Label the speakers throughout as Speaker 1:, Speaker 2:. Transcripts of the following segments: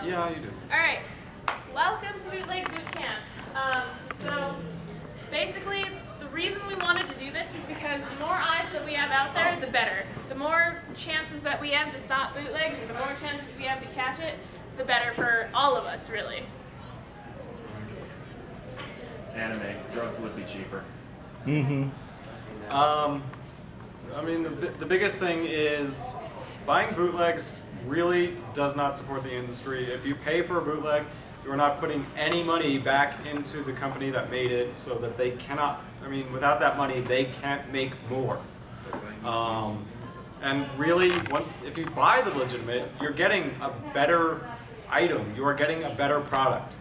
Speaker 1: nailed it.
Speaker 2: Yeah, you do.
Speaker 1: All right. Welcome to Bootleg Bootcamp. So basically, the reason we wanted to do this is because the more eyes that we have out there, the better. The more chances that we have to stop bootlegs, and the more chances we have to catch it, the better for all of us, really.
Speaker 3: Anime, drugs would be cheaper.
Speaker 2: Mm-hmm. I mean, the biggest thing is buying bootlegs really does not support the industry. If you pay for a bootleg, you are not putting any money back into the company that made it, so that they cannot, I mean, without that money, they can't make more. And really, if you buy the legitimate, you're getting a better item. You are getting a better product.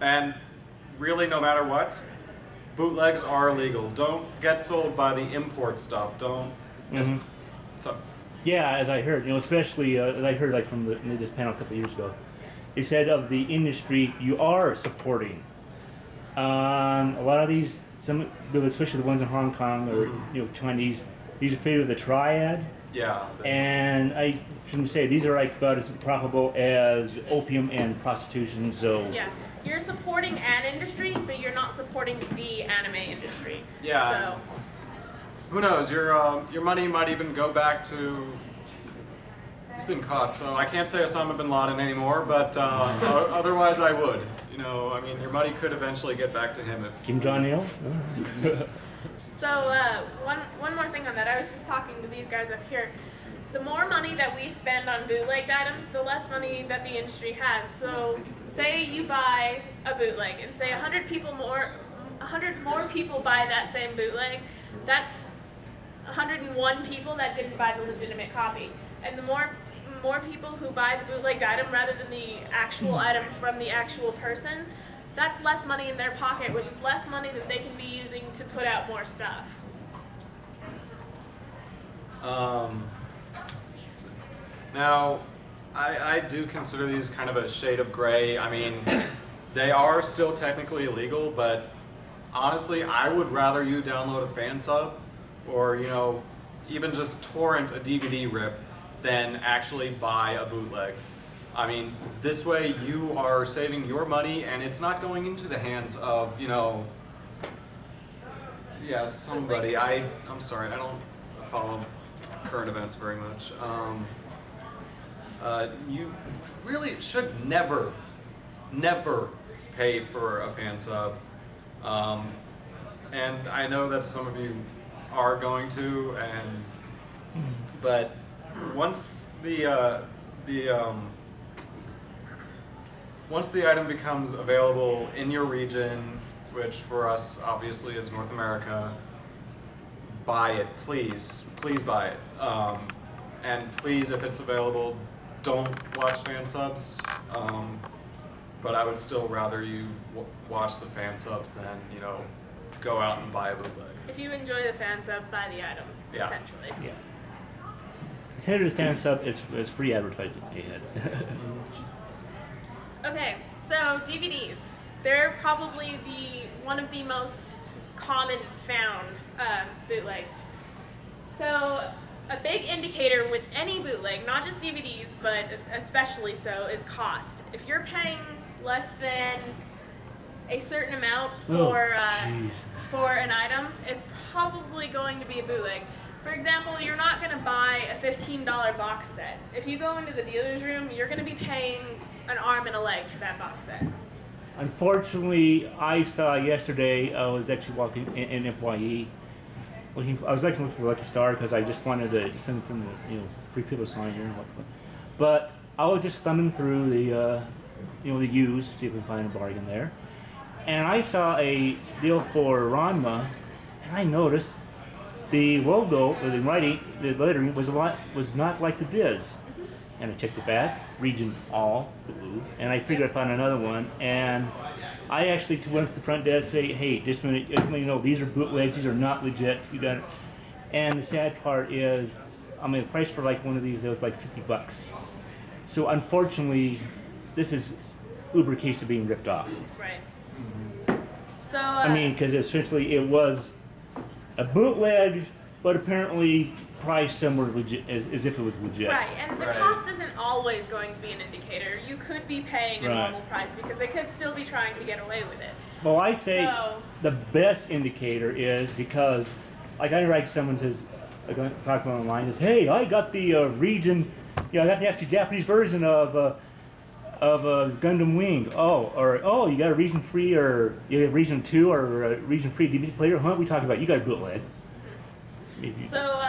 Speaker 2: And really, no matter what, bootlegs are illegal. Don't get sold by the import stuff. Don't.
Speaker 4: Mm-hmm.
Speaker 2: So.
Speaker 4: Yeah, as I heard, especially as I heard from this panel a couple of years ago, they said of the industry you are supporting. A lot of these, especially the ones in Hong Kong or Chinese, these are favored the triad.
Speaker 2: Yeah.
Speaker 4: And I shouldn't say these are like about as profitable as opium and prostitution. So.
Speaker 1: Yeah. You're supporting an industry, but you're not supporting the anime industry.
Speaker 2: Yeah.
Speaker 1: So.
Speaker 2: Who knows? Your money might even go back to. He's been caught, so I can't say Osama bin Laden anymore. But otherwise, I would. I mean, your money could eventually get back to him if.
Speaker 4: Kim Jong-il.
Speaker 1: So one more thing on that. I was just talking to these guys up here. The more money that we spend on bootlegged items, the less money that the industry has. So say you buy a bootleg and say 100 more people buy that same bootleg, that's 101 people that didn't buy the legitimate copy. And the more people who buy the bootlegged item rather than the actual item from the actual person, that's less money in their pocket, which is less money that they can be using to put out more stuff.
Speaker 2: Now, I do consider these kind of a shade of gray. I mean, they are still technically illegal, but honestly, I would rather you download a fan sub or, even just torrent a DVD rip than actually buy a bootleg. I mean, this way you are saving your money and it's not going into the hands of, somebody. I'm sorry, I don't follow current events very much. You really should never pay for a fan sub. And I know that some of you are going to, but once the item becomes available in your region, which for us obviously is North America, buy it, please buy it. And please, if it's available, don't watch fan subs. But I would still rather you watch the fan subs than go out and buy a bootleg.
Speaker 1: If you enjoy the fan sub, buy the item, essentially.
Speaker 4: Yeah. Instead of the fan sub, it's free advertising.
Speaker 1: Okay, so DVDs. They're probably one of the most common found bootlegs. So a big indicator with any bootleg, not just DVDs, but especially so, is cost. If you're paying less than a certain amount for an item, it's probably going to be a bootleg. For example, you're not going to buy a $15 box set. If you go into the dealer's room, you're going to be paying an arm and a leg for that box set.
Speaker 4: Unfortunately, I saw yesterday, I was actually walking in FYE, I was actually looking for Lucky Star because I just wanted to send from the free people sign here and whatnot. But I was just thumbing through the the used, see if we can find a bargain there. And I saw a deal for Ranma, and I noticed the logo, or the writing, the lettering was not like the Viz. And I checked it back, region all, blue, and I figured I found another one. And I actually went to the front desk and say, hey, just these are bootlegs, these are not legit, you got it. And the sad part is, the price for like one of these, was like $50. So unfortunately, this is uber case of being ripped off.
Speaker 1: Right. So
Speaker 4: because essentially it was a bootleg, but apparently priced somewhere legit, as if it was legit.
Speaker 1: Right, and the cost isn't all always going to be an indicator. You could be paying a
Speaker 4: Right.
Speaker 1: normal price because they could still be trying to get away with it.
Speaker 4: Well, I say
Speaker 1: So-
Speaker 4: the best indicator is because, like, I write someone says, I talk about online is, hey, I got the region, I got the actually Japanese version of Gundam Wing. Oh, you got a region free, or you have region 2 or a region free DVD player? Huh? We talking about you got a bootleg.
Speaker 1: So,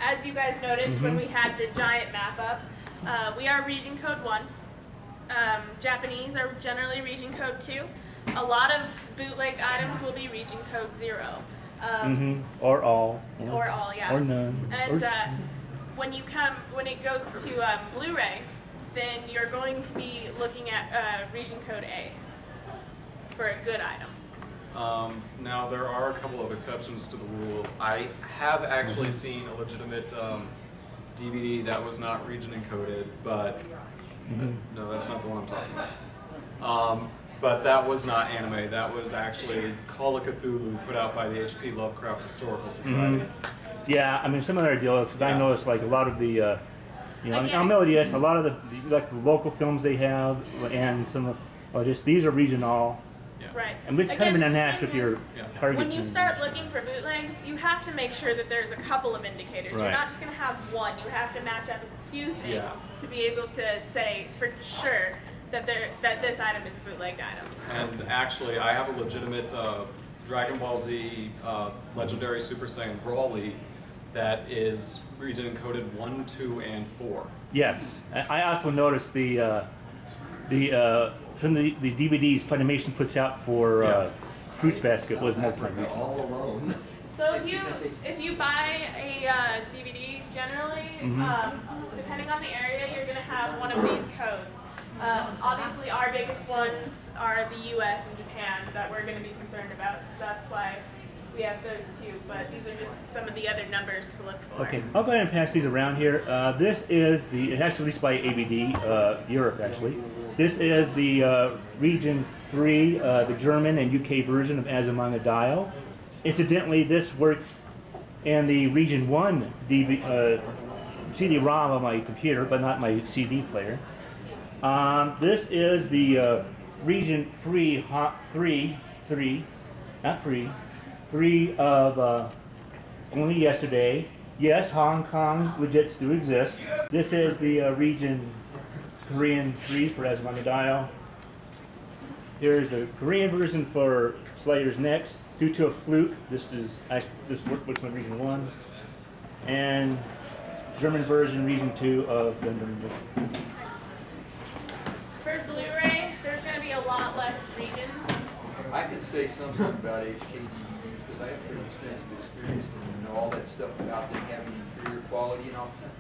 Speaker 1: as you guys noticed when we had the giant map up, we are region code 1. Japanese are generally region code 2. A lot of bootleg items will be region code 0.
Speaker 4: Or all.
Speaker 1: Or all, yeah.
Speaker 4: Or none.
Speaker 1: And
Speaker 4: Or-
Speaker 1: when it goes to Blu-ray, then you're going to be looking at region code A for a good item.
Speaker 2: Now, there are a couple of exceptions to the rule. I have actually seen a legitimate DVD that was not region encoded, but no, that's not the one I'm talking about. But that was not anime. That was actually Call of Cthulhu, put out by the H.P. Lovecraft Historical Society.
Speaker 4: Yeah, I mean, some of their deals, because I
Speaker 2: Yeah.
Speaker 4: noticed like a lot of the,
Speaker 1: Again-
Speaker 4: on Melody S, a lot of the local films they have, and some of, just these are regional.
Speaker 2: Yeah.
Speaker 1: Right.
Speaker 4: And it's kind of
Speaker 1: Again,
Speaker 4: an
Speaker 1: the
Speaker 4: unnatural if
Speaker 1: thing
Speaker 4: you're
Speaker 1: is,
Speaker 2: Yeah.
Speaker 4: targeting.
Speaker 1: when you start looking for bootlegs, you have to make sure that there's a couple of indicators. You're
Speaker 4: Right.
Speaker 1: not just going to have one. You have to match up a few things
Speaker 2: Yeah.
Speaker 1: to be able to say for sure that this item is a bootlegged item.
Speaker 2: And actually, I have a legitimate Dragon Ball Z Legendary Super Saiyan Brawly that is region encoded 1, 2, and 4.
Speaker 4: Yes, I also noticed the from the DVDs Funimation puts out for
Speaker 2: Yeah.
Speaker 4: Fruits Basket was multi-region.
Speaker 3: All alone.
Speaker 1: So if you buy a DVD, generally, depending on the area, you're going to have one of these codes. Obviously, our biggest ones are the U.S. and Japan that we're going to be concerned about. So that's why we have those two. But these are just some of the other numbers to look for.
Speaker 4: Okay, I'll go ahead and pass these around here. This is it's actually released by ABD, Europe actually. This is the Region 3, the German and UK version of Azumanga Daioh. Incidentally, this works in the Region 1 CD-ROM on my computer, but not my CD player. This is the Region 3 of only yesterday. Yes, Hong Kong legits do exist. This is the Region Korean 3 for Azumanga Daioh. Here's the Korean version for Slayer's Next. Due to a fluke, this works with Region 1. And German version, Region 2 of Gundam.
Speaker 1: For Blu-ray, there's going to be a lot less regions.
Speaker 5: I could say something about HK DVDs because I have pretty extensive experience and know all that stuff about them having inferior quality.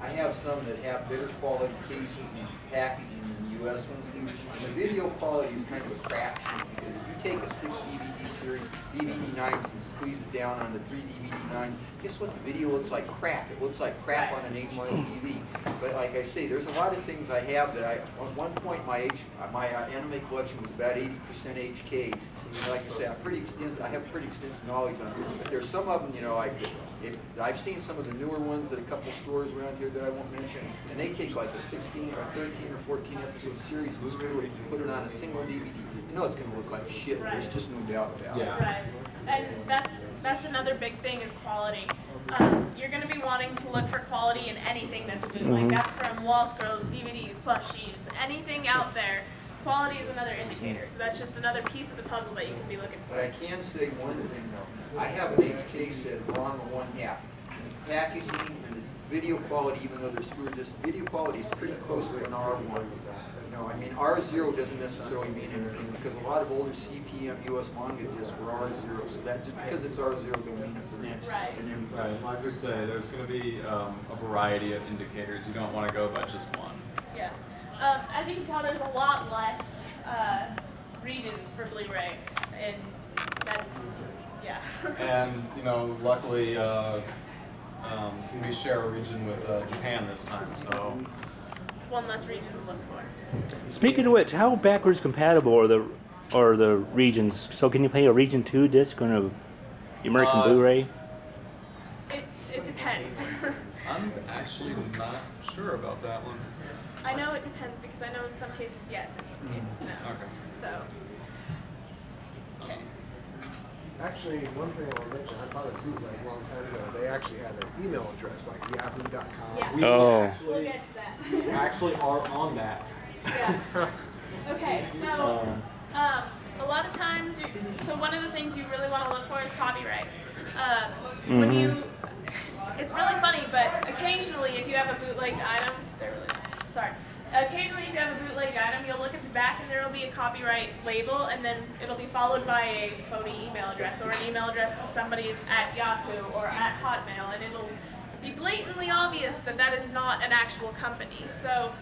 Speaker 5: I have some that have better quality cases and packaging than the US ones do. And the video quality is kind of a crapshoot because if you take a 6 DVD series, DVD 9s, and squeeze it down onto 3 DVD 9s, guess what? The video looks like crap. It looks like crap on an 8-mile TV. But like I say, there's a lot of things I have that at one point my anime collection was about 80% HKs. And like I say, I have pretty extensive knowledge on it. But there's some of them, I've seen some of the newer ones that a couple stores around here that I won't mention, and they take like a 16 or 13 or 14 episode series and screw it and put it on a single DVD. You know it's going to look like shit. There's just no doubt about it.
Speaker 2: Yeah.
Speaker 1: Right. And that's another big thing is quality. You're going to be wanting to look for quality in anything that's a bootleg. That's from wall scrolls, DVDs, plushies, anything out there. Quality is another indicator, so that's just another piece of the puzzle that you can be looking
Speaker 5: But
Speaker 1: for.
Speaker 5: I can say one thing though. I have an HK set wrong on one half. The packaging and the video quality, even though there's fewer discs, video quality is pretty close to an R1. R0 doesn't necessarily mean anything because a lot of older CPM US manga discs were R0, so that just because it's R0 don't mean it's an inch.
Speaker 1: Right.
Speaker 2: Right, like we say, there's going to be a variety of indicators. You don't want to go by just one.
Speaker 1: Yeah. As you can tell, there's a lot less regions for Blu-ray, and that's, yeah.
Speaker 2: And, luckily, we share a region with Japan this time, so.
Speaker 1: It's one less region to look for.
Speaker 4: Speaking of which, how backwards compatible are the regions? So can you play a Region 2 disc on a American Blu-ray?
Speaker 1: It depends.
Speaker 2: I'm actually not sure about that one.
Speaker 1: I know it depends because I know in some cases yes, in some cases no.
Speaker 2: Okay.
Speaker 1: So, okay.
Speaker 6: Actually, one thing I want to mention, I bought a bootleg a long time ago. They actually had an email address like yahoo.com.
Speaker 1: Yeah.
Speaker 2: We
Speaker 4: Oh.
Speaker 1: We'll get to that.
Speaker 2: actually are on that.
Speaker 1: Yeah. Okay, so a lot of times, so one of the things you really want to look for is copyright. When you, it's really funny, but occasionally if you have a bootlegged item, occasionally if you have a bootlegged item, you'll look at the back and there will be a copyright label, and then it'll be followed by a phony email address or an email address to somebody at Yahoo or at Hotmail, and it'll be blatantly obvious that that is not an actual company. So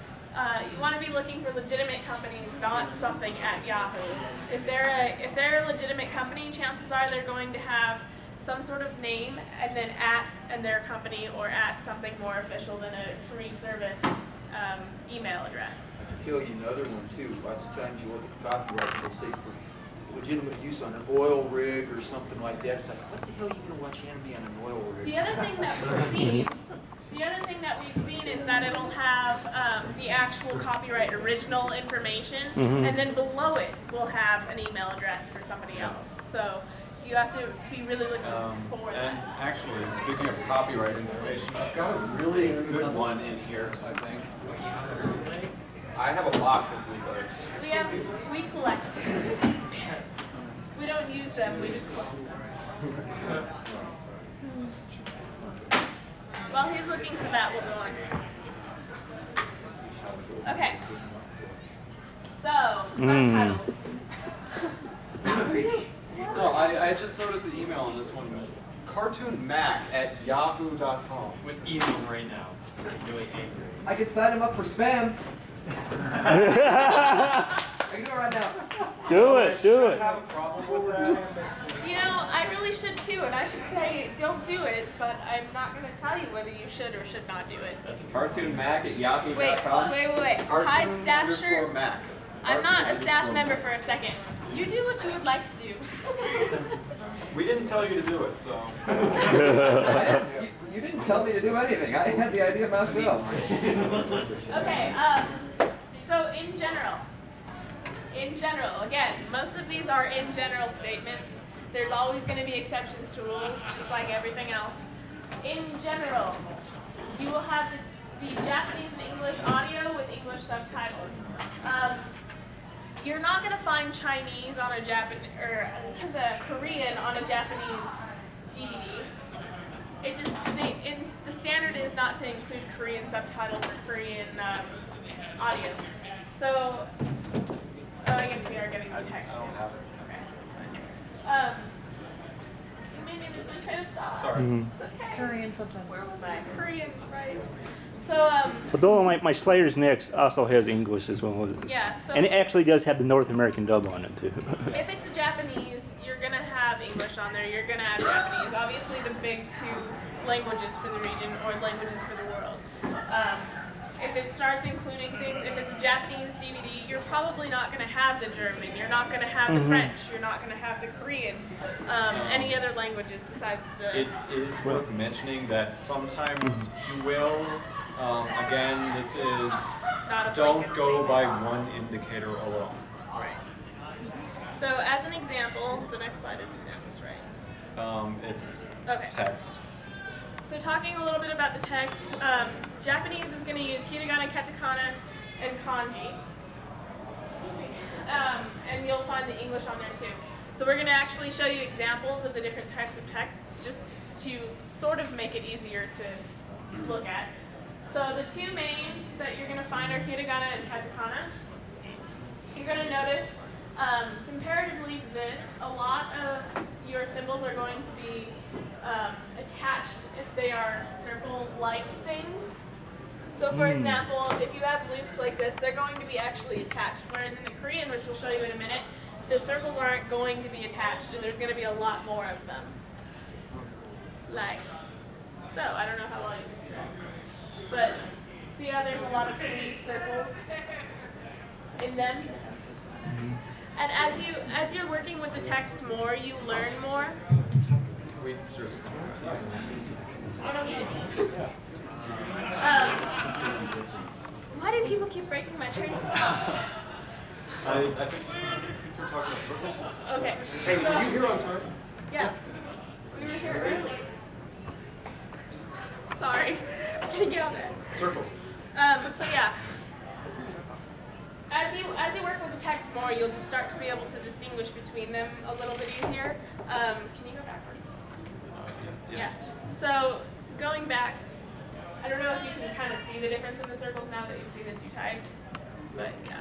Speaker 1: you want to be looking for legitimate companies, not something at Yahoo. If they're a legitimate company, chances are they're going to have some sort of name and then at and their company, or at something more official than a free service email address.
Speaker 5: I can tell you another one too. Lots of times you look at the copyright and they'll say for legitimate use on an oil rig or something like that. It's like, what the hell are you going to watch anime on an oil rig?
Speaker 1: The other thing that we've seen is that it'll have the actual copyright original information, and then below it will have an email address for somebody else. So you have to be really looking for
Speaker 2: And
Speaker 1: that.
Speaker 2: actually, speaking of copyright information, I've got a really good one in here, I think. I have a box of Bootlegs.
Speaker 1: We collect. We don't use them, we just collect them. While he's looking for that, we'll go on. Okay. So, subtitles.
Speaker 2: No, I just noticed the email on this one. cartoonmac@yahoo.com.
Speaker 3: What's emailing right now? I'm really angry.
Speaker 7: I could sign him up for spam. I can do it right now.
Speaker 4: Do it, do
Speaker 2: I
Speaker 4: it.
Speaker 2: have a problem with that.
Speaker 1: You know, I really should too, and I should say don't do it, but I'm not going to tell you whether you should or should not do it.
Speaker 2: cartoonmac@yahoo.com.
Speaker 1: Wait. Hide staff shirt.
Speaker 2: Mac.
Speaker 1: I'm not a staff member for a second. You do what you would like to do.
Speaker 2: We didn't tell you to do it, so.
Speaker 7: You didn't tell me to do anything. I had the idea myself.
Speaker 1: Okay, so in general, again, most of these are in general statements. There's always going to be exceptions to rules, just like everything else. In general, you will have the Japanese and English audio with English subtitles. You're not going to find Chinese on a Japanese, or the Korean on a Japanese DVD. The standard is not to include Korean subtitles or Korean audio. So, I guess we are getting the text.
Speaker 2: I don't have it.
Speaker 1: Okay, that's fine. You made me lose my train of thought.
Speaker 2: Sorry.
Speaker 1: It's okay.
Speaker 8: Korean sometimes.
Speaker 1: Where was I? Korean, right. So,
Speaker 4: Although my Slayer's Next also has English as well.
Speaker 1: yeah, so
Speaker 4: And it actually does have the North American dub on it too.
Speaker 1: if it's a Japanese, you're going to have English on there, you're going to have Japanese. Obviously the big two languages for the region or languages for the world. If it starts including things, if it's a Japanese DVD, you're probably not going to have the German, you're not going to have the French, you're not going to have the Korean, any other languages besides the...
Speaker 2: It is worth mentioning that sometimes you will, again, this is,
Speaker 1: Not a
Speaker 2: don't
Speaker 1: blanket
Speaker 2: go
Speaker 1: statement.
Speaker 2: by one indicator alone.
Speaker 1: Right. So as an example, the next slide is examples, right?
Speaker 2: It's
Speaker 1: Okay.
Speaker 2: text.
Speaker 1: So talking a little bit about the text, Japanese is going to use hiragana, katakana, and kanji. And you'll find the English on there too. So we're going to actually show you examples of the different types of texts just to sort of make it easier to look at. So the two main that you're going to find are hiragana and katakana. You're going to notice, comparatively to this, a lot of your symbols are going to be attached if they are circle-like things. So for example, if you have loops like this, they're going to be actually attached, whereas in the Korean, which we'll show you in a minute, the circles aren't going to be attached, and there's going to be a lot more of them. Like so. I don't know how well you can see that. But see how there's a lot of pretty circles in them? And as you're working with the text more, you learn more.
Speaker 2: We just.
Speaker 1: Why do people keep breaking my trains of thought?
Speaker 2: I think you're talking about circles.
Speaker 1: Okay.
Speaker 6: Hey,
Speaker 1: so,
Speaker 6: were you here on time?
Speaker 1: Yeah. We were here early. Sorry. I'm getting yelled at.
Speaker 2: Circles.
Speaker 1: So yeah. As you work with the text more, you'll just start to be able to distinguish between them a little bit easier. Can you go backwards? Yeah. So going back, I don't know if you can kind of see the difference in the circles now that you see the two types, but yeah.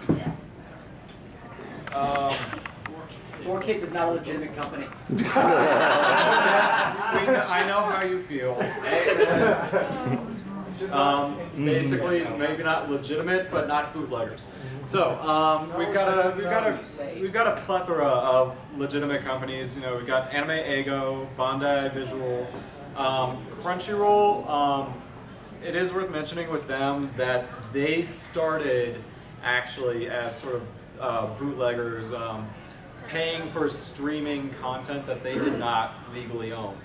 Speaker 1: Okay. Good.
Speaker 8: 4 Kids is not a legitimate company.
Speaker 2: I know how you feel. Basically, maybe not legitimate, but not bootleggers. So we've got a plethora of legitimate companies. You know, we've got Anime Ego, Bandai Visual, Crunchyroll. It is worth mentioning with them that they started actually as sort of bootleggers, paying for streaming content that they did not legally own.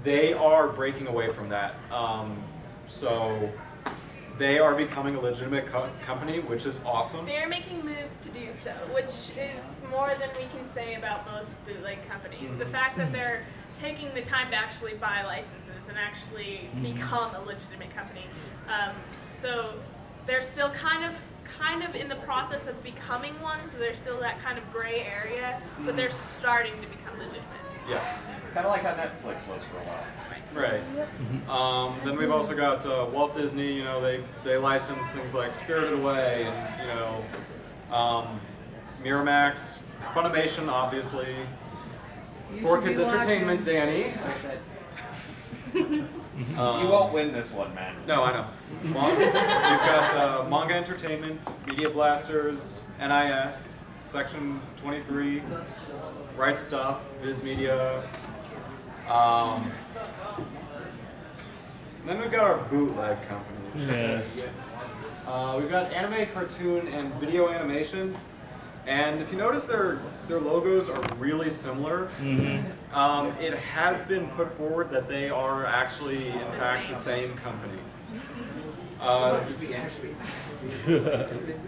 Speaker 2: They are breaking away from that. So they are becoming a legitimate company, which is awesome.
Speaker 1: They're making moves to do so, which is more than we can say about most bootleg companies. The fact that they're taking the time to actually buy licenses and actually become a legitimate company. So they're still kind of in the process of becoming one, so there's still that kind of gray area, but they're starting to become legitimate.
Speaker 2: Yeah.
Speaker 7: Kind of like how Netflix was for a while.
Speaker 2: Right. Then we've also got Walt Disney. You know, they license things like Spirited Away and Miramax, Funimation, obviously. 4 Kids Entertainment, Danny.
Speaker 7: You won't win this one, man.
Speaker 2: No, I know. We've got Manga Entertainment, Media Blasters, NIS, Section 23, Right Stuff, Viz Media. Then we've got our bootleg companies.
Speaker 4: Yes.
Speaker 2: We've got Anime, Cartoon, and Video Animation. And if you notice, their logos are really similar. It has been put forward that they are actually, in fact, the same company.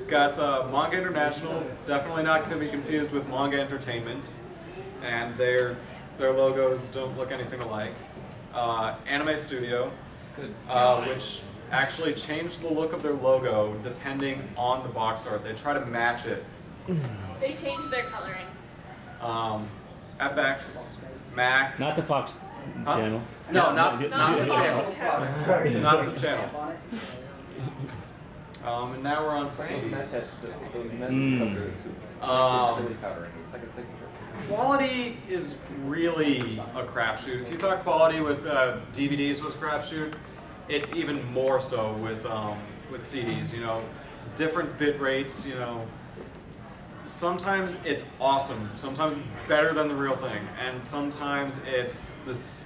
Speaker 2: Got Manga International, definitely not going to be confused with Manga Entertainment, and their logos don't look anything alike. Anime Studio, which actually changed the look of their logo depending on the box art. They try to match it.
Speaker 1: They changed their coloring.
Speaker 2: FX, Mac.
Speaker 4: Not the Fox channel.
Speaker 2: No, not the channel. Not the channel. And now we're on CDs. Quality is really a crapshoot. If you thought quality with DVDs was a crapshoot, it's even more so with CDs. You know, different bit rates. You know, sometimes it's awesome. Sometimes it's better than the real thing, and sometimes it's this.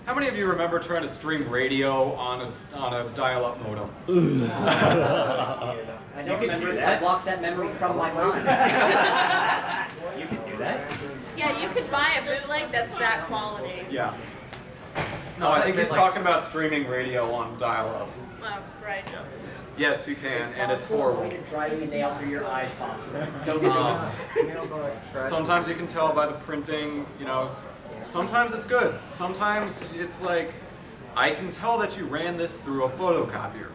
Speaker 2: How many of you remember trying to stream radio on a dial-up modem?
Speaker 8: I don't remember it. I blocked that memory from my mind. You can do that?
Speaker 1: Yeah, you could buy a bootleg that's that quality.
Speaker 2: Yeah. No, I think he's talking about streaming radio on dial-up.
Speaker 1: Oh, right.
Speaker 2: Yeah. Yes, you can, and it's horrible.
Speaker 8: Driving a nail through your eyes, possible. Don't do it.
Speaker 2: Sometimes you can tell by the printing, you know, sometimes it's good. Sometimes it's like, I can tell that you ran this through a photocopier.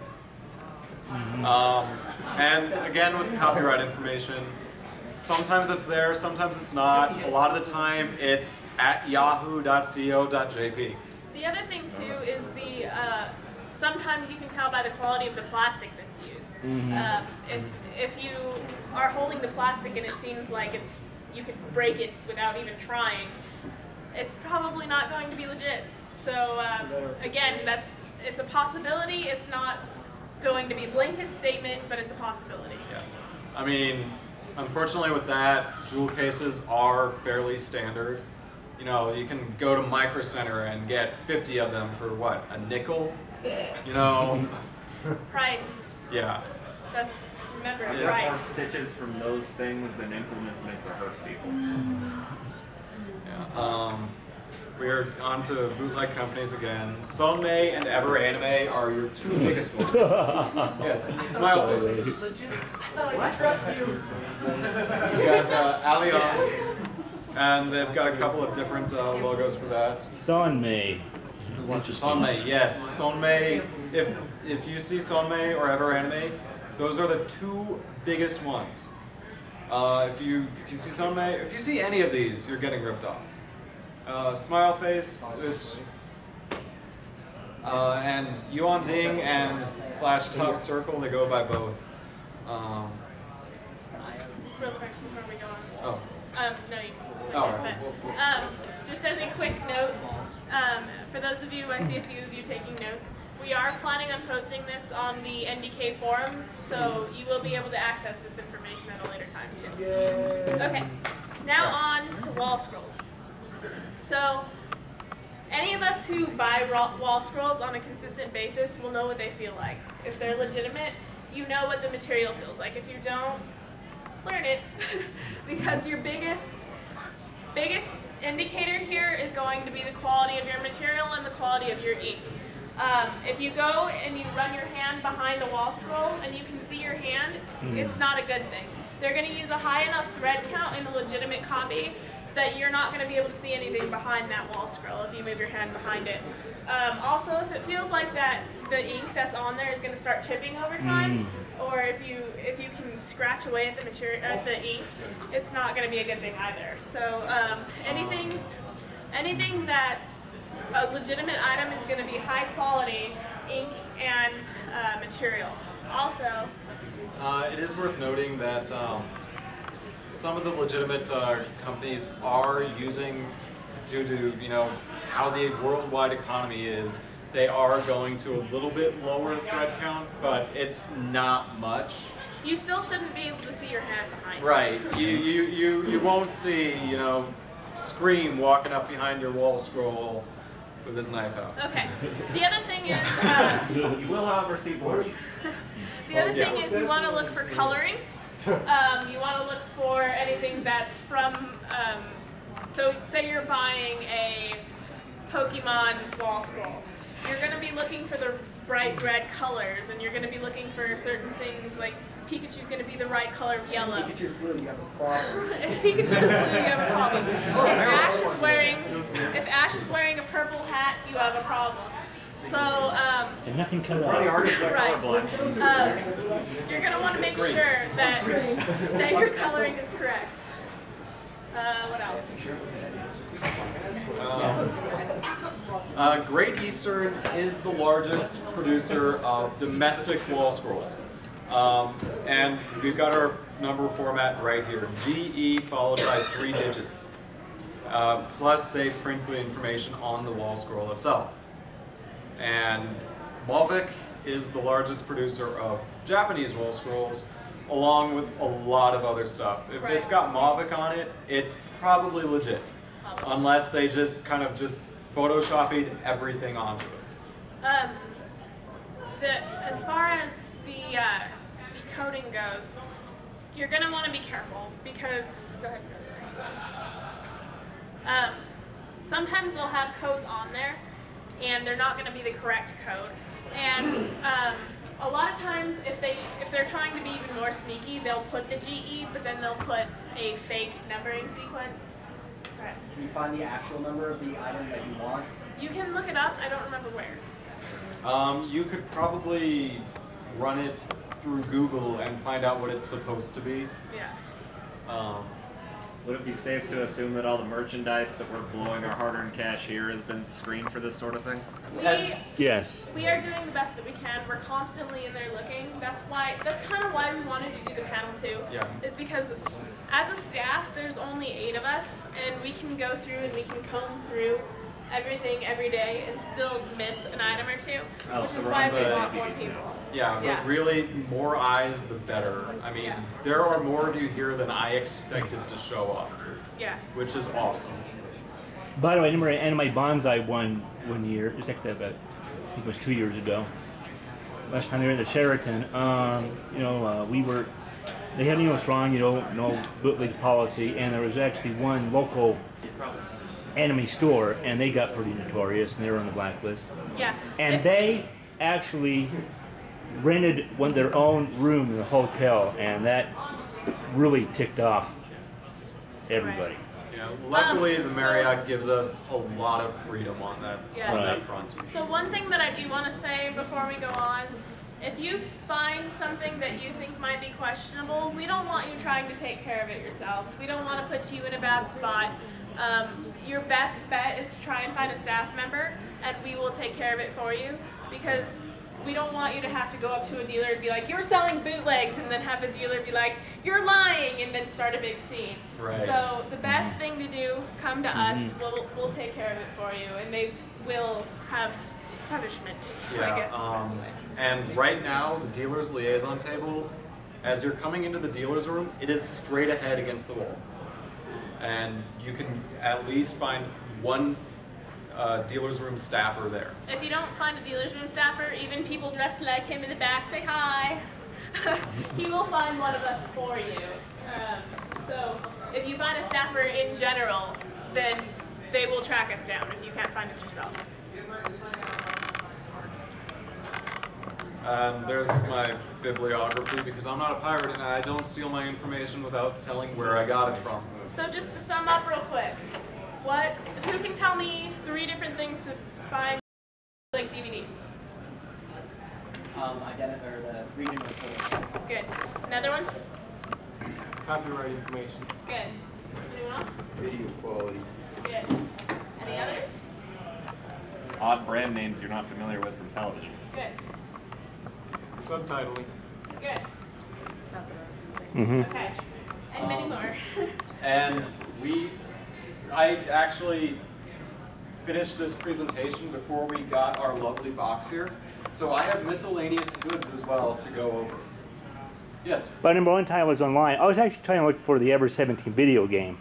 Speaker 2: And again, with copyright information, sometimes it's there, sometimes it's not. A lot of the time, it's at yahoo.co.jp.
Speaker 1: The other thing too is sometimes you can tell by the quality of the plastic that's used. If you are holding the plastic and it seems like you could break it without even trying, it's probably not going to be legit. So again, it's a possibility. It's not going to be a blanket statement, but it's a possibility.
Speaker 2: Yeah. I mean, unfortunately with that, jewel cases are fairly standard. You know, you can go to Micro Center and get 50 of them for what, a nickel? You know?
Speaker 1: Price.
Speaker 2: Yeah.
Speaker 1: Remember,
Speaker 2: Yeah.
Speaker 1: price.
Speaker 7: More stitches from those things than implements make to hurt people.
Speaker 2: Yeah. We are on to bootleg companies again. Sonmei and Ever Anime are your two biggest ones. Yes, smile face. You got Allianz, and they've got a couple of different logos for that.
Speaker 4: Sonmei.
Speaker 2: Sonmei, yes. Sonmei, if you see Sonmei or Ever Anime, those are the two biggest ones. If you see Sonmei, if you see any of these, you're getting ripped off. Smile face, and Yuan Ding and /Top Circle, they go by both.
Speaker 1: Just real quick before we go on.
Speaker 2: Oh.
Speaker 1: No, you can switch it. But just as a quick note, for those of you, I see a few of you taking notes. We are planning on posting this on the NDK forums, so you will be able to access this information at a later time too. Okay, now on to wall scrolls. So, any of us who buy wall scrolls on a consistent basis will know what they feel like. If they're legitimate, you know what the material feels like. If you don't, learn it. Because your biggest indicator here is going to be the quality of your material and the quality of your ink. If you go and you run your hand behind a wall scroll and you can see your hand, it's not a good thing. They're going to use a high enough thread count in a legitimate copy that you're not going to be able to see anything behind that wall scroll if you move your hand behind it. Also, if it feels like that the ink that's on there is going to start chipping over time, or if you can scratch away at the material at the ink, it's not going to be a good thing either. So anything that's a legitimate item is going to be high quality ink and material. Also,
Speaker 2: it is worth noting that some of the legitimate companies are using, due to how the worldwide economy is, they are going to a little bit lower thread count, but it's not much.
Speaker 1: you still shouldn't be able to see your hand behind you.
Speaker 2: Right. You won't see Scream walking up behind your wall scroll with his knife out.
Speaker 1: Okay. The other thing is
Speaker 8: You will, however, see voids.
Speaker 1: the other thing is you want to look for coloring. You want to look for anything that's from. So say you're buying a Pokemon wall scroll. You're going to be looking for the bright red colors, and you're going to be looking for certain things like Pikachu's going to be the right color of yellow.
Speaker 7: If Pikachu's blue, you have a problem.
Speaker 1: If Pikachu's blue, you have a problem. If Ash is wearing a purple hat, you have a problem. So,
Speaker 4: And nothing cut
Speaker 8: The
Speaker 4: out.
Speaker 8: artist got
Speaker 1: Right.
Speaker 8: colorblind.
Speaker 1: you're going to want to make sure that your coloring is correct. What else?
Speaker 2: Great Eastern is the largest producer of domestic wall scrolls. And we've got our number format right here, GE followed by 3 digits. Plus they print the information on the wall scroll itself. And Malvik is the largest producer of Japanese wall scrolls, along with a lot of other stuff. If it's got Malvik on it, it's probably legit. Unless they just kind of photoshopped everything onto it.
Speaker 1: As far as the coding goes, you're going to want to be careful because, go ahead. Sometimes they'll have codes on there and they're not going to be the correct code. And a lot of times if they're trying to be even more sneaky, they'll put the GE, but then they'll put a fake numbering sequence. Right.
Speaker 8: Can you find the actual number of the item that you want?
Speaker 1: You can look it up. I don't remember where.
Speaker 2: You could probably run it through Google and find out what it's supposed to be.
Speaker 1: Yeah.
Speaker 3: Would it be safe to assume that all the merchandise that we're blowing our hard-earned cash here has been screened for this sort of thing?
Speaker 4: Yes.
Speaker 1: We are doing the best that we can. We're constantly in there looking. That's kind of why we wanted to do the panel too.
Speaker 2: Yeah.
Speaker 1: Is because as a staff, there's only 8 of us, and we can go through and we can comb through everything every day and still miss an item or two, which is why we want more people.
Speaker 2: Yeah, but really, more eyes the better. I mean, there are more of you here than I expected to show up.
Speaker 1: Yeah.
Speaker 2: Which is awesome.
Speaker 4: By the way, I remember Anime Bonsai won one year. It was like that, I think it was 2 years ago. Last time they were in the Sheraton, we were. They had strong, no bootleg policy, and there was actually one local anime store, and they got pretty notorious, and they were on the blacklist.
Speaker 1: Yeah.
Speaker 4: And they actually rented their own room in the hotel, and that really ticked off everybody.
Speaker 2: Yeah, luckily the Marriott gives us a lot of freedom on that front.
Speaker 1: So one thing that I do want to say before we go on, if you find something that you think might be questionable, we don't want you trying to take care of it yourselves. We don't want to put you in a bad spot. Your best bet is to try and find a staff member, and we will take care of it for you, because we don't want you to have to go up to a dealer and be like, you're selling bootlegs, and then have the dealer be like, you're lying, and then start a big scene.
Speaker 2: Right.
Speaker 1: So the best thing to do, come to us, we'll take care of it for you, and they will have punishment, I guess is the best way.
Speaker 2: And right now, the dealer's liaison table, as you're coming into the dealer's room, it is straight ahead against the wall. And you can at least find one dealer's room staffer there.
Speaker 1: If you don't find a dealer's room staffer, even people dressed like him in the back, say hi. He will find one of us for you. So if you find a staffer in general, then they will track us down if you can't find us yourselves.
Speaker 2: And there's my bibliography, because I'm not a pirate and I don't steal my information without telling where I got it from.
Speaker 1: So just to sum up real quick, who can tell me 3 different things to find like DVD?
Speaker 8: Or the regional code.
Speaker 1: Good. Another one?
Speaker 6: Copyright information.
Speaker 1: Good. Anyone else?
Speaker 5: Video quality.
Speaker 1: Good. Any others?
Speaker 3: Odd brand names you're not familiar with from television.
Speaker 1: Good.
Speaker 6: Subtitling.
Speaker 1: Good. That's what I was saying. Okay. And many more.
Speaker 2: And I actually finished this presentation before we got our lovely box here. So I have miscellaneous goods as well to go over. Yes?
Speaker 4: But I remember one time I was online, I was actually trying to look for the Ever 17 video game.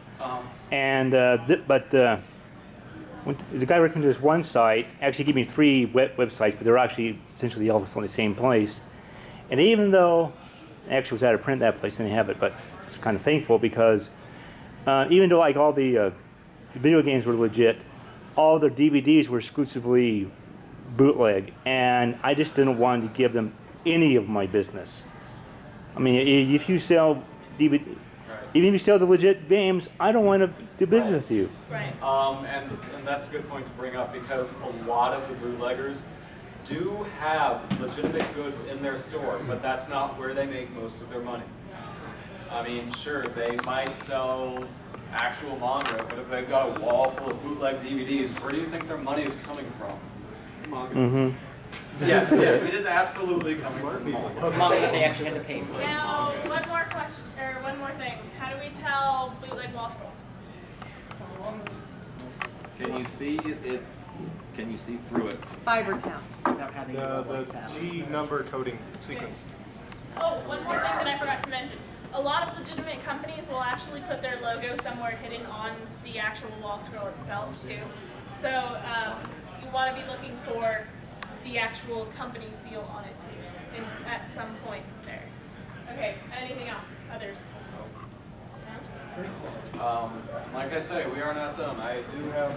Speaker 4: And, the guy recommended this one site, actually gave me 3 websites, but they're actually essentially all on the same place. And even though, actually was out of print that place, didn't have it, but it's kind of thankful, because even though like all the video games were legit, all their DVDs were exclusively bootleg, and I just didn't want to give them any of my business. I mean, if you sell DVD, even if you sell the legit games, I don't want to do business with you.
Speaker 1: Right.
Speaker 2: And that's a good point to bring up, because a lot of the bootleggers do have legitimate goods in their store, but that's not where they make most of their money. I mean, sure, they might sell actual manga, but if they've got a wall full of bootleg DVDs, where do you think their money is coming from? Manga. Yes, it is absolutely coming from manga.
Speaker 8: Manga that they actually had to pay for.
Speaker 1: Now, one more question, or one more thing. How do we tell bootleg wall scrolls?
Speaker 3: Can you see it? Can you see through it?
Speaker 9: Fiber count.
Speaker 8: Without having to go
Speaker 6: The
Speaker 8: like that.
Speaker 6: G number coding sequence.
Speaker 1: Oh, one more thing that I forgot to mention. A lot of legitimate companies will actually put their logo somewhere hidden on the actual wall scroll itself too. So you want to be looking for the actual company seal on it too, at some point there. Okay, anything else? Others?
Speaker 2: Like I say, we are not done. I do have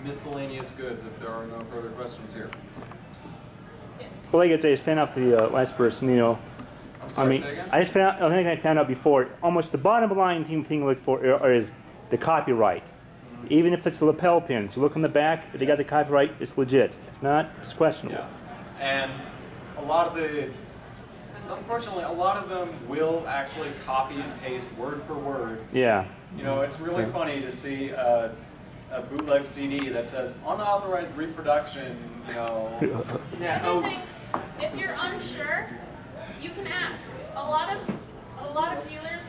Speaker 2: miscellaneous goods if there are no further questions here.
Speaker 1: Yes.
Speaker 4: Well, like I say, I just found out for the last person, you know.
Speaker 2: I'm sorry,
Speaker 4: I mean,
Speaker 2: say again?
Speaker 4: I think I found out before, almost the bottom line thing to look for is the copyright. Even if it's the lapel pins, you look on the back, if they got the copyright, it's legit. If not, it's questionable.
Speaker 2: Yeah. And unfortunately, a lot of them will actually copy and paste word for word.
Speaker 4: Yeah.
Speaker 2: You know, it's really funny to see a bootleg CD that says unauthorized reproduction, you know.
Speaker 1: Anything, if you're unsure, you can ask. A lot of dealers,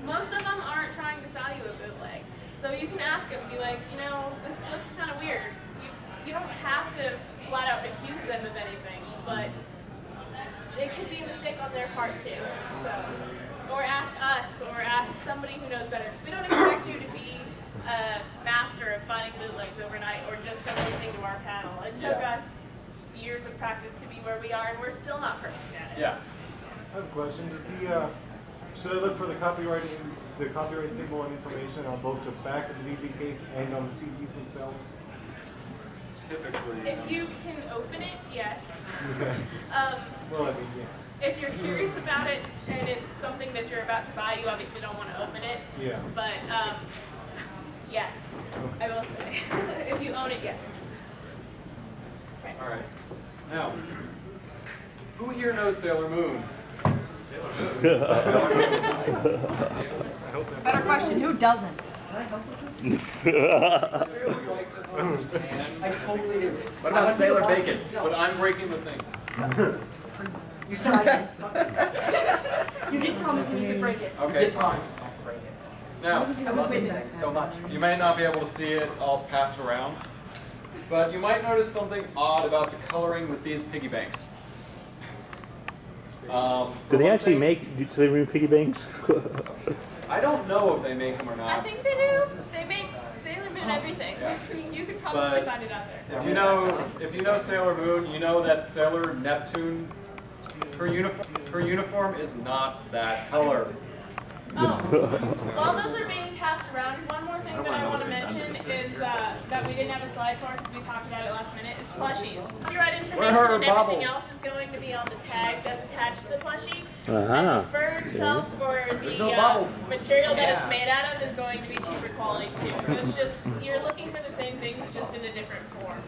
Speaker 1: most of them aren't trying to sell you a bootleg. So you can ask them and be like, you know, this looks kind of weird. You don't have to flat out accuse them of anything, but it could be a mistake on their part too. So, or ask us, or ask somebody who knows better. Because we don't expect you to be a master of finding bootlegs overnight, or just from listening to our panel. It took us years of practice to be where we are, and we're still not perfect at it.
Speaker 2: Yeah.
Speaker 6: I have a question. Should I look for the copyright
Speaker 9: the copyright symbol and information on both the back of the DVD case and on the CDs themselves?
Speaker 2: Typically.
Speaker 1: If you can open it, yes.
Speaker 9: Okay. Well, I mean, yeah.
Speaker 1: If you're curious about it and it's something that you're about to buy, you obviously don't want to open it.
Speaker 9: Yeah.
Speaker 1: But yes, I will say. If you own it, yes. Okay.
Speaker 2: All right. Now, who here knows Sailor Moon?
Speaker 10: Better question, who doesn't?
Speaker 8: I totally do.
Speaker 3: What about Sailor Bacon?
Speaker 2: But I'm breaking the thing.
Speaker 10: You said you did promise me you could break it.
Speaker 8: You
Speaker 2: Okay.
Speaker 8: did promise not to break it.
Speaker 2: Now,
Speaker 10: I was witnessing.
Speaker 8: So much.
Speaker 2: you may not be able to see it. I'll pass it around. But you might notice something odd about the coloring with these piggy banks.
Speaker 4: Do
Speaker 2: for
Speaker 4: they
Speaker 2: one
Speaker 4: actually
Speaker 2: thing,
Speaker 4: make Sailor Moon piggy banks?
Speaker 2: I don't know if they make them or
Speaker 1: I
Speaker 2: not.
Speaker 1: think they do. They make Sailor Moon everything.
Speaker 2: Yeah.
Speaker 1: You could probably
Speaker 2: But
Speaker 1: find it out there.
Speaker 2: If you know Sailor Moon, you know that Sailor Neptune, her uniform is not that color.
Speaker 1: Oh, while those are being passed around, one more thing that I want to mention is that we didn't have a slide for because we talked about it last minute is plushies. Copyright information
Speaker 2: her
Speaker 1: and everything
Speaker 2: bobbles?
Speaker 1: else is going to be on the tag that's attached to the plushie.
Speaker 4: Uh-huh.
Speaker 1: And the fur itself or the
Speaker 2: no bobbles.
Speaker 1: material that it's made out of is going to be cheaper quality too. So it's just, you're looking for the same things just in a different form.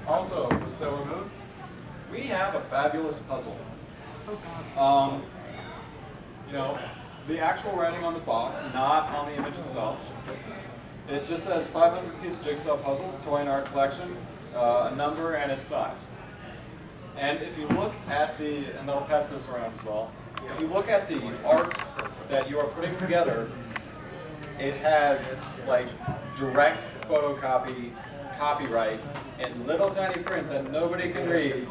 Speaker 2: Also, with Sailor Moon, we have a fabulous puzzle. You know, the actual writing on the box, not on the image itself. It just says 500-piece jigsaw puzzle, toy and art collection, a number and its size. And if you look at the, and I'll pass this around as well, if you look at the art that you are putting together, it has like direct photocopy, copyright, in little tiny print that nobody can read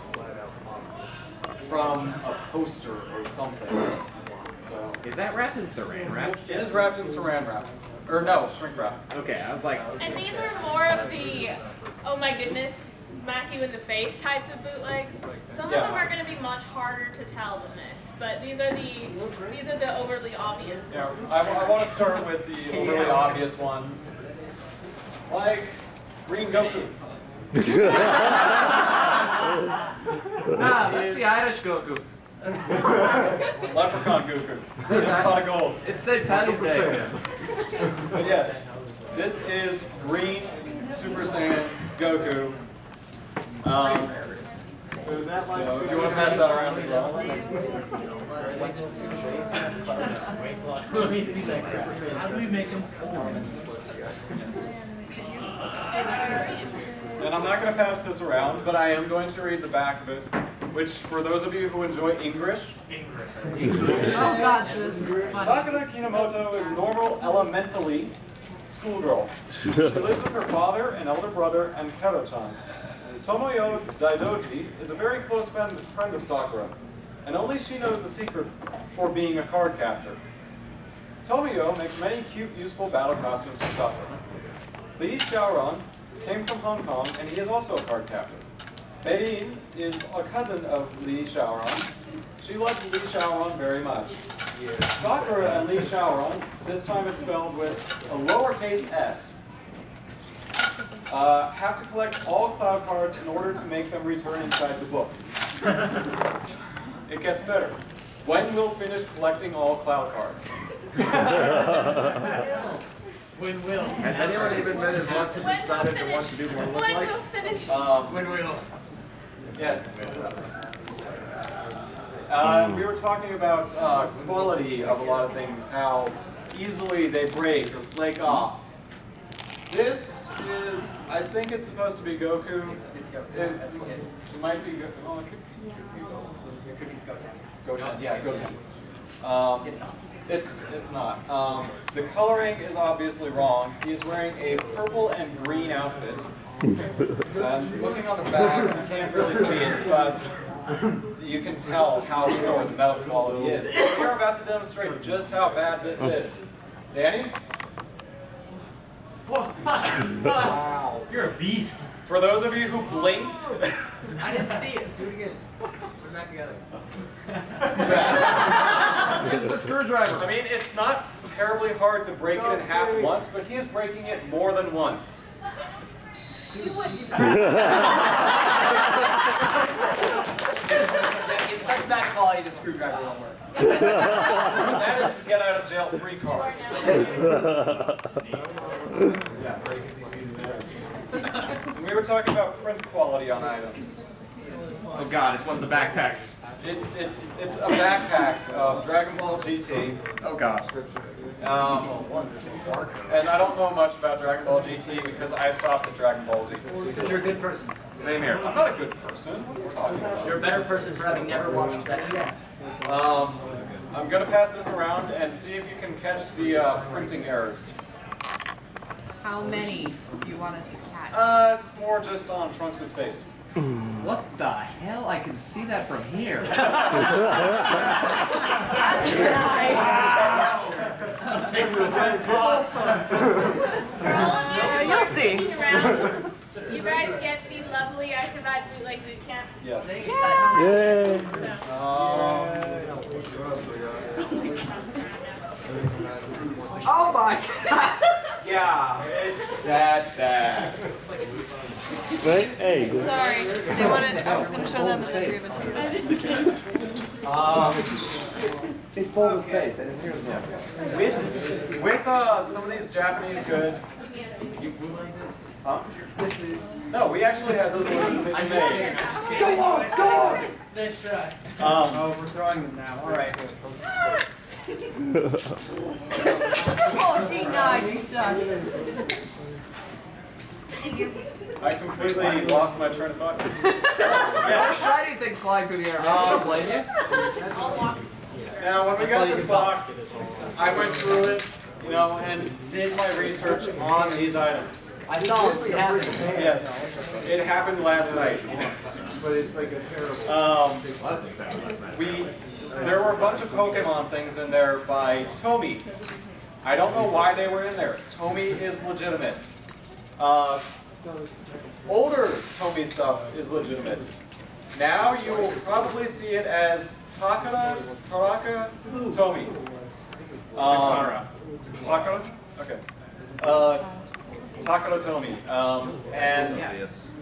Speaker 2: from a poster or something. So
Speaker 3: Is that wrapped in saran wrap?
Speaker 2: it is wrapped in saran wrap. Or no, shrink wrap.
Speaker 3: Okay, I was like,
Speaker 1: And these are more of the, oh my goodness, smack you in the face types of bootlegs. Some of them are going to be much harder to tell than this, but these are the overly obvious
Speaker 2: Yeah,
Speaker 1: ones.
Speaker 2: I want to start with the overly obvious ones, like Green Goku.
Speaker 3: that's the Irish Goku.
Speaker 2: Leprechaun Goku. It's a pot of gold.
Speaker 3: It's St. Patty's Day.
Speaker 2: But yes, this is Green Super Saiyan Goku.
Speaker 9: So is that like
Speaker 2: So if you want to pass that around as well.
Speaker 11: How do we make them?
Speaker 2: And I'm not going to pass this around, but I am going to read the back of it, which for those of you who enjoy English,
Speaker 10: Oh God, this is fun.
Speaker 2: Sakura Kinomoto is normal elementally schoolgirl. She lives with her father and elder brother and Kero-chan. Tomoyo Daidoji is a very close friend of Sakura, and only she knows the secret for being a card captor. Tomoyo makes many cute, useful battle costumes for Sakura. Lee Xiaoran came from Hong Kong, and he is also a card captor. Meirin is a cousin of Lee Xiaoran. She loves Lee Xiaoran very much. Sakura and Lee Xiaoran, this time it's spelled with a lowercase s, have to collect all cloud cards in order to make them return inside the book. It gets better. When we'll finish collecting all cloud cards?
Speaker 11: When will?
Speaker 3: Has anyone even been as luck to decided to want to do more look
Speaker 1: When
Speaker 3: like?
Speaker 1: we'll finish.
Speaker 11: When will?
Speaker 2: Yes. We were talking about quality of a lot of things, how easily they break or flake off. This is, I think it's supposed to be Goku.
Speaker 8: It's Goku.
Speaker 2: It might be Goku. Oh, it could be Goten. Goten, yeah, Goten.
Speaker 8: It's not.
Speaker 2: It's not. The coloring is obviously wrong. He is wearing a purple and green outfit. And looking on the back, you can't really see it, but you can tell how poor the metal quality is. We're about to demonstrate just how bad this is. Danny?
Speaker 11: Wow. You're a beast.
Speaker 2: For those of you who blinked,
Speaker 8: I didn't see it. Do it again.
Speaker 11: it back together.
Speaker 3: It's the screwdriver.
Speaker 2: I mean, it's not terribly hard to break it in half once, but he's breaking it more than once.
Speaker 11: It's such bad quality the screwdriver won't work.
Speaker 2: That is the get out of jail free card. We were talking about print quality on items.
Speaker 3: Oh god, it's one of the backpacks.
Speaker 2: It's a backpack of Dragon Ball GT.
Speaker 3: Oh god.
Speaker 2: And I don't know much about Dragon Ball GT because I stopped at Dragon Ball Z.
Speaker 8: Because you're a good person.
Speaker 2: Same here. I'm not a good person. What are you talking about?
Speaker 11: You're a better person for having never watched that show.
Speaker 2: I'm gonna pass this around and see if you can catch the printing errors.
Speaker 10: How many do you want us to catch?
Speaker 2: It's more just on Trunks' face.
Speaker 3: What the hell? I can see that from here.
Speaker 10: You'll see.
Speaker 1: You guys get the lovely I Survived Bootleg Bootcamp.
Speaker 2: Yes.
Speaker 4: Yeah.
Speaker 8: Oh my god!
Speaker 2: Yeah, it's that bad.
Speaker 4: Right? Hey.
Speaker 10: Sorry. They wanted. I was going to show them the three of it.
Speaker 3: It's Boulder's face, and it's here as well.
Speaker 2: With some of these Japanese goods, huh? No, we actually had those ones made.
Speaker 8: Go on! Go on!
Speaker 11: Nice try.
Speaker 2: Oh,
Speaker 11: we're throwing them now. All right.
Speaker 10: Oh, D9, you suck.
Speaker 2: I completely lost my train of thought.
Speaker 3: Yes. Shiny things flying through the air. I don't blame you.
Speaker 2: Now, when we got this box, I went through it, and did my research on these items.
Speaker 11: I saw it happen.
Speaker 2: Yes, it happened last night.
Speaker 9: But it's like a terrible.
Speaker 2: There were a bunch of Pokemon things in there by Tomy. I don't know why they were in there. Tomy is legitimate. Older Tomy stuff is legitimate. Now you will probably see it as Taraka Tomy. Takara? Okay. Takara Tomy. And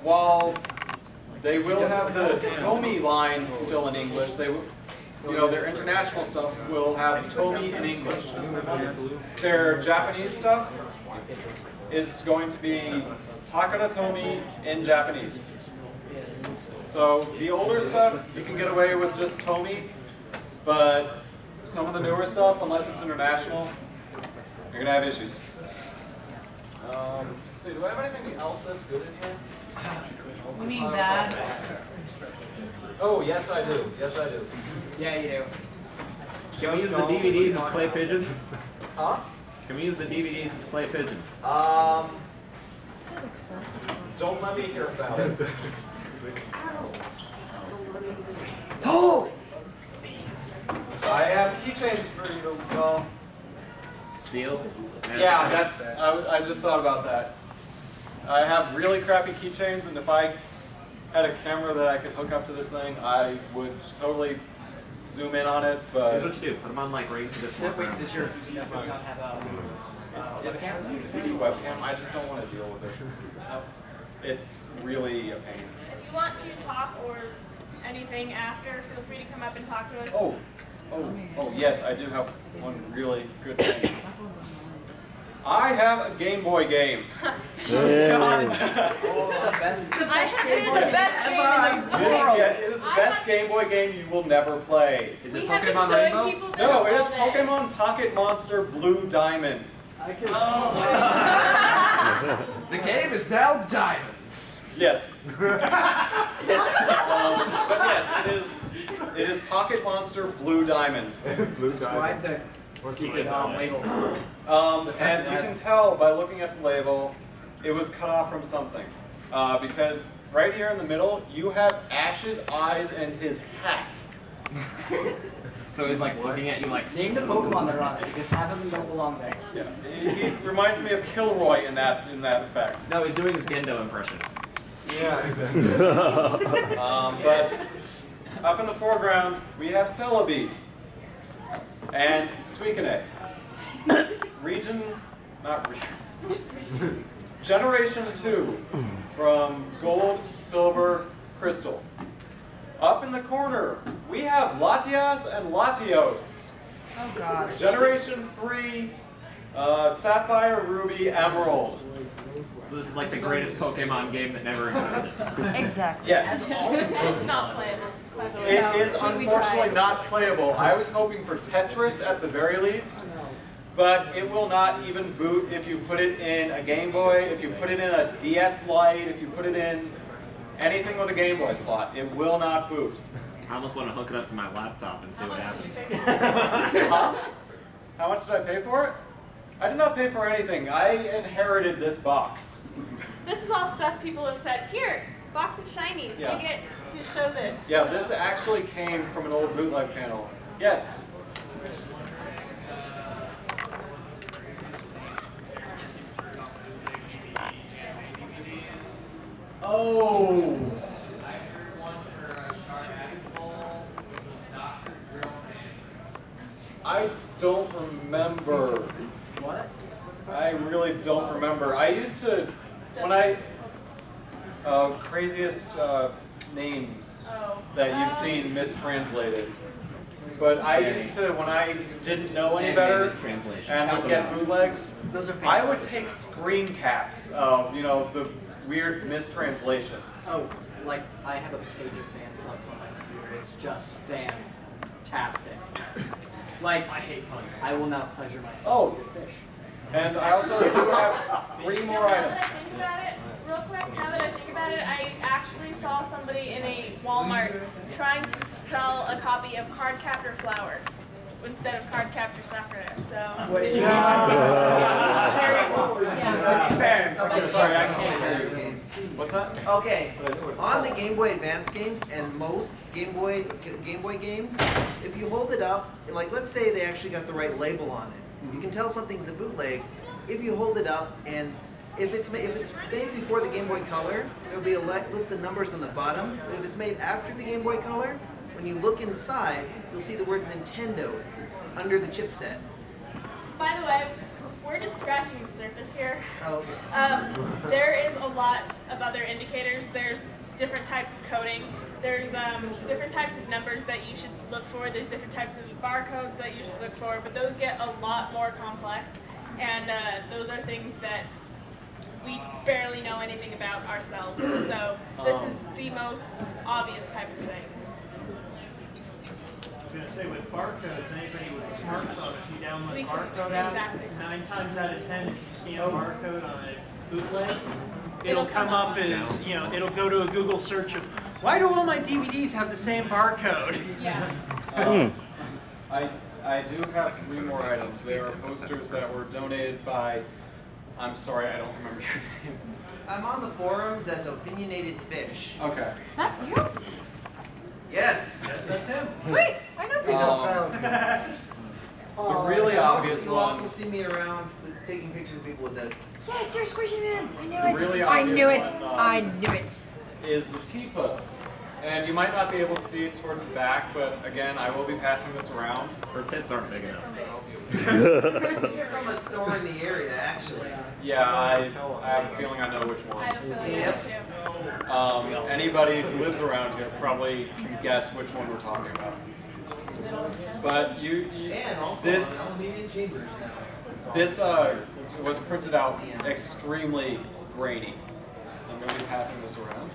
Speaker 2: while they will have the Tomy line still in English, they will, their international stuff will have Tomy in English. Their Japanese stuff is going to be Takara Tomy in Japanese. So the older stuff, you can get away with just Tomy, but some of the newer stuff, unless it's international, you're gonna have issues. Let's see, do I have anything else that's good in here?
Speaker 10: You mean bad?
Speaker 2: Oh, yes I do. Yes I do.
Speaker 11: Yeah, you do.
Speaker 3: Can we use the DVDs as clay pigeons?
Speaker 2: Huh?
Speaker 3: Can we use the DVDs as clay pigeons?
Speaker 2: Don't let me hear about it.
Speaker 8: Oh!
Speaker 2: I have keychains for you to,
Speaker 3: Steel?
Speaker 2: yeah, that's, I just thought about that. I have really crappy keychains, and if I had a camera that I could hook up to this thing, I would totally zoom in on it, but...
Speaker 3: Here's what you do. Put them on like right to this one.
Speaker 11: Wait, does your not have a webcam?
Speaker 2: It's a webcam, I just don't want to deal with it. It's really a pain.
Speaker 1: If you want to talk or anything after, feel free to come up and talk to us.
Speaker 2: Oh, yes, I do have one really good thing. I have a Game Boy game.
Speaker 11: This is the best.
Speaker 10: I have the best game in the world.
Speaker 2: It is the best Game Boy game you will never play.
Speaker 3: Is
Speaker 1: We
Speaker 3: it
Speaker 1: have been
Speaker 3: Pokemon
Speaker 1: showing
Speaker 3: Rainbow?
Speaker 1: people this
Speaker 2: No, it is
Speaker 1: all day.
Speaker 2: Pokemon Pocket Monster Blue Diamond.
Speaker 3: The game is now diamonds.
Speaker 2: Yes. But yes, it is Pocket Monster Blue Diamond.
Speaker 11: Describe the label.
Speaker 2: And you can tell by looking at the label, it was cut off from something. Because right here in the middle, you have Ash's eyes and his hat.
Speaker 3: So he's like looking at you like.
Speaker 11: Name the Pokemon that are on it, because half of them don't belong there.
Speaker 2: Yeah. He reminds me of Kilroy in that effect.
Speaker 3: No, he's doing his Gendo impression.
Speaker 2: Yeah, exactly. But Up in the foreground, we have Celebi and Suicune. Generation 2 from Gold, Silver, Crystal. Up in the corner, we have Latias and Latios.
Speaker 10: Oh God.
Speaker 2: Generation 3, Sapphire, Ruby, Emerald.
Speaker 3: So this is like the greatest Pokemon game that never existed.
Speaker 10: Exactly.
Speaker 2: Yes.
Speaker 1: It's not playable, by the way.
Speaker 2: It is
Speaker 10: we
Speaker 2: unfortunately
Speaker 10: tried.
Speaker 2: not playable. I was hoping for Tetris at the very least, but it will not even boot if you put it in a Game Boy, if you put it in a DS Lite, if you put it in anything with a Game Boy slot. It will not boot.
Speaker 3: I almost want to hook it up to my laptop and see what happens.
Speaker 2: Huh? How much did I pay for it? I did not pay for anything. I inherited this box.
Speaker 1: This is all stuff people have said. Here, box of shinies.
Speaker 2: Yeah.
Speaker 1: You get to show this.
Speaker 2: Yeah,
Speaker 1: So-
Speaker 2: this actually came from an old bootleg panel. Yes. Oh. I don't remember.
Speaker 11: What?
Speaker 2: I really don't remember. I used to, when I, craziest names that you've seen mistranslated. But I used to, when I didn't know any better and would get bootlegs,
Speaker 11: Those are
Speaker 2: I would
Speaker 11: fancy.
Speaker 2: take screen caps of, you know, the weird mistranslations.
Speaker 11: Oh, like I have a page of fan subs on my computer. It's just fantastic. Like I hate fun. I will now pleasure myself
Speaker 2: Oh.
Speaker 11: with this fish.
Speaker 2: And I also do have 3 more
Speaker 1: Now that I
Speaker 2: items.
Speaker 1: think about it, real quick, now that I think about it, I actually saw somebody in a Walmart trying to sell a copy of Card Captor Flower instead of Card Captor Sakura. So
Speaker 11: Wait,
Speaker 1: it's
Speaker 11: yeah.
Speaker 1: terrible. Yeah.
Speaker 2: Okay, sorry, I can't hear you. What's that?
Speaker 12: Okay, on the Game Boy Advance games and most Game Boy games, if you hold it up, like let's say they actually got the right label on it, you can tell something's a bootleg if you hold it up, and if it's made before the Game Boy Color, there'll be a list of numbers on the bottom. But if it's made after the Game Boy Color, when you look inside, you'll see the words Nintendo under the chipset.
Speaker 1: By the way, we're just scratching the surface here.
Speaker 12: Oh, okay.
Speaker 1: There is a lot of other indicators. There's different types of coding. There's different types of numbers that you should look for. There's different types of barcodes that you should look for, but those get a lot more complex. And those are things that we barely know anything about ourselves. So this is the most obvious type of thing.
Speaker 13: I was going to say, with barcodes, anybody with a smartphone, if you download
Speaker 1: We
Speaker 13: the
Speaker 1: can-
Speaker 13: barcode app,
Speaker 1: exactly.
Speaker 13: 9 times out of 10, if you scan a barcode on a bootleg, it'll come up as, you know, it'll go to a Google search of, why do all my DVDs have the same barcode?
Speaker 1: Yeah.
Speaker 2: I do have 3 more items. They are posters that were donated by, I'm sorry, I don't remember your name.
Speaker 12: I'm on the forums as Opinionated Fish.
Speaker 2: Okay.
Speaker 10: That's you?
Speaker 12: Yes.
Speaker 13: Yes, that's him.
Speaker 10: Sweet. I know people.
Speaker 2: The really obvious
Speaker 12: You'll also
Speaker 2: one.
Speaker 12: see me around taking pictures of people with this.
Speaker 10: Yes, you're Squishy Man. I knew
Speaker 2: The
Speaker 10: it.
Speaker 2: really
Speaker 10: I
Speaker 2: obvious
Speaker 10: knew it.
Speaker 2: one,
Speaker 10: I knew it.
Speaker 2: Is the Tifa. And you might not be able to see it towards the back, but again, I will be passing this around.
Speaker 3: Her tits aren't big enough.
Speaker 12: These are from a store in the area, actually.
Speaker 2: Yeah, I have a feeling I know which
Speaker 1: I
Speaker 2: one.
Speaker 1: have a feeling
Speaker 12: Yep.
Speaker 1: too.
Speaker 2: Anybody who lives around here probably can guess which one we're talking about. But
Speaker 12: And also
Speaker 2: this
Speaker 12: on Aluminium Chambers now.
Speaker 2: this was printed out extremely grainy. I'm going to be passing this around.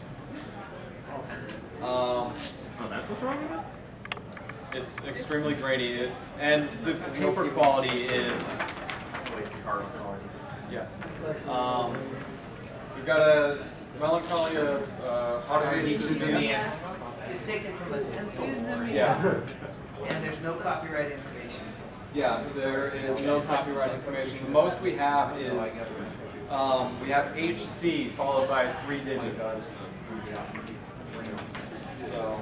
Speaker 3: Oh, that's what's wrong with it?
Speaker 2: It's extremely grainy, and the paper quality is card quality. Yeah. You've got a Melancholia Haruhi Suzumiya.
Speaker 12: It's taken from a pencil.
Speaker 2: Yeah.
Speaker 12: And there's no copyright information.
Speaker 2: Yeah, there is no copyright information. The most we have is we have HC followed by 3 digits. So,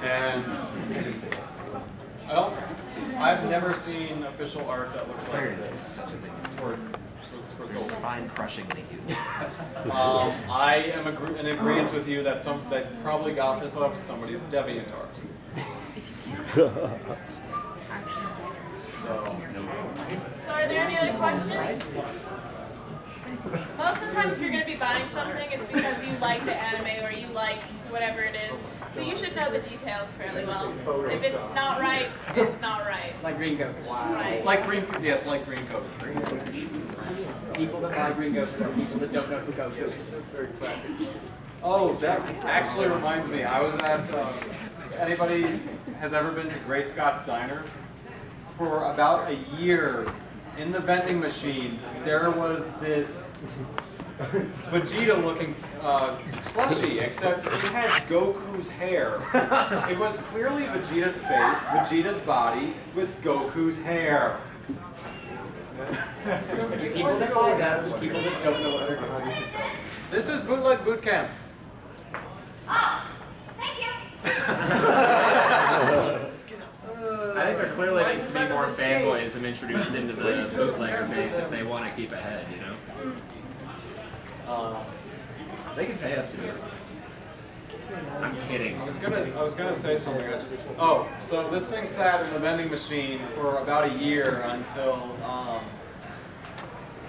Speaker 2: and I've never seen official art that looks like this for Soul.
Speaker 8: spine-crushingly huge.
Speaker 2: I am in agreement with you that they probably got this off somebody's DeviantArt. So
Speaker 1: are there any other questions? Most of the time, if you're going to be buying something, it's because you like the anime or you like whatever it is. So you should know the details fairly well. If it's not right, it's not right.
Speaker 11: Like Green Goku.
Speaker 1: Right.
Speaker 2: like green coat.
Speaker 11: People that buy Green Goku are people that don't know who Goku is. Very classic.
Speaker 2: Oh, that actually reminds me. I was at. Anybody has ever been to Great Scott's Diner? For about a year, in the vending machine, there was this Vegeta-looking plushie, except he had Goku's hair. It was clearly Vegeta's face, Vegeta's body, with Goku's hair.
Speaker 11: People that buy that are people that don't know what they're doing.
Speaker 2: This is Bootleg Bootcamp.
Speaker 10: Oh, thank you.
Speaker 3: I think there clearly needs to be more fanboyism introduced into the bootlegger base if they want to keep ahead, you know? They can pay us to do it. I'm kidding.
Speaker 2: I was gonna say something. So this thing sat in the vending machine for about a year until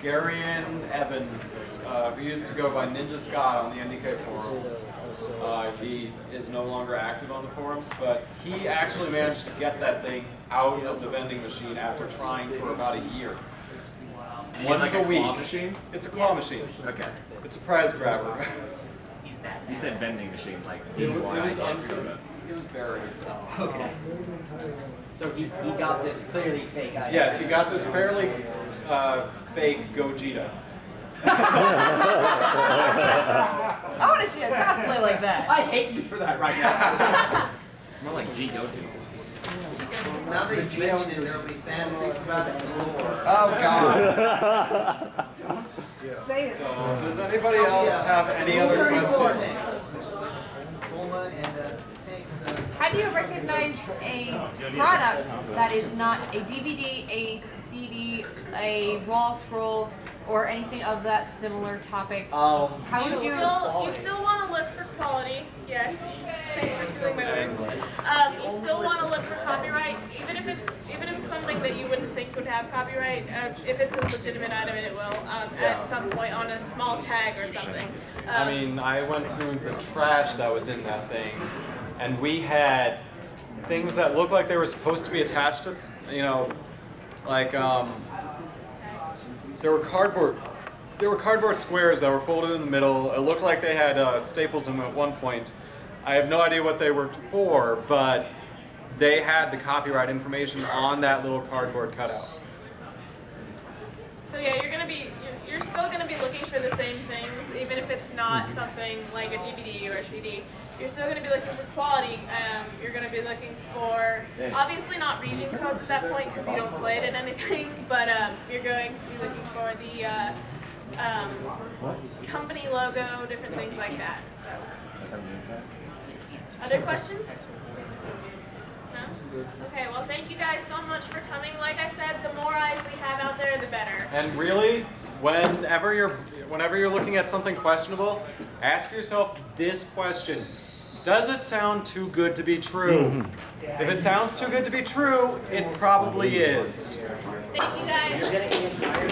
Speaker 2: Garion Evans, who used to go by Ninja Scott on the NDK forums. He is no longer active on the forums, but he actually managed to get that thing out of the vending machine after trying for about a year. Once
Speaker 3: like
Speaker 2: a week.
Speaker 3: Claw machine?
Speaker 2: It's a claw machine.
Speaker 3: Okay.
Speaker 2: It's a prize grabber.
Speaker 3: You said vending machine, like
Speaker 2: It was
Speaker 3: DIY.
Speaker 2: It was buried.
Speaker 11: Oh, okay. So he got this clearly fake item.
Speaker 2: Yes, he got this fairly fake Gogeta.
Speaker 10: I want to see a cosplay like that.
Speaker 11: I hate you for that right now.
Speaker 3: It's more like G Goku.
Speaker 12: Now that you've mentioned it, there'll be fanfics about it galore.
Speaker 2: Oh God.
Speaker 10: Say it.
Speaker 2: So, does anybody else have any other questions?
Speaker 10: How do you recognize a product that is not a DVD, a CD, a raw scroll, or anything of that similar topic? How would you?
Speaker 1: You still want to look for quality. Yes. Thanks for stealing my words. You still want to look for copyright, even if it's something that you wouldn't think would have copyright. If it's a legitimate item, it will at some point on a small tag or something.
Speaker 2: I mean, I went through the trash that was in that thing, and we had things that looked like they were supposed to be attached to, you know, like there were cardboard squares that were folded in the middle. It looked like they had staples in them at one point. I have no idea what they were for, but they had the copyright information on that little cardboard cutout.
Speaker 1: So yeah, you're still gonna be looking for the same things, even if it's not something like a DVD or a CD. You're still going to be looking for quality. You're going to be looking for, obviously not region codes at that point because you don't play it in anything, but you're going to be looking for the company logo, different things like that. So, other questions? No? Okay, well thank you guys so much for coming. Like I said, the more eyes we have out there, the better.
Speaker 2: And really, whenever you're looking at something questionable, ask yourself this question. Does it sound too good to be true? If it sounds too good to be true, it probably is.
Speaker 1: Thank you guys.
Speaker 11: You're getting the entire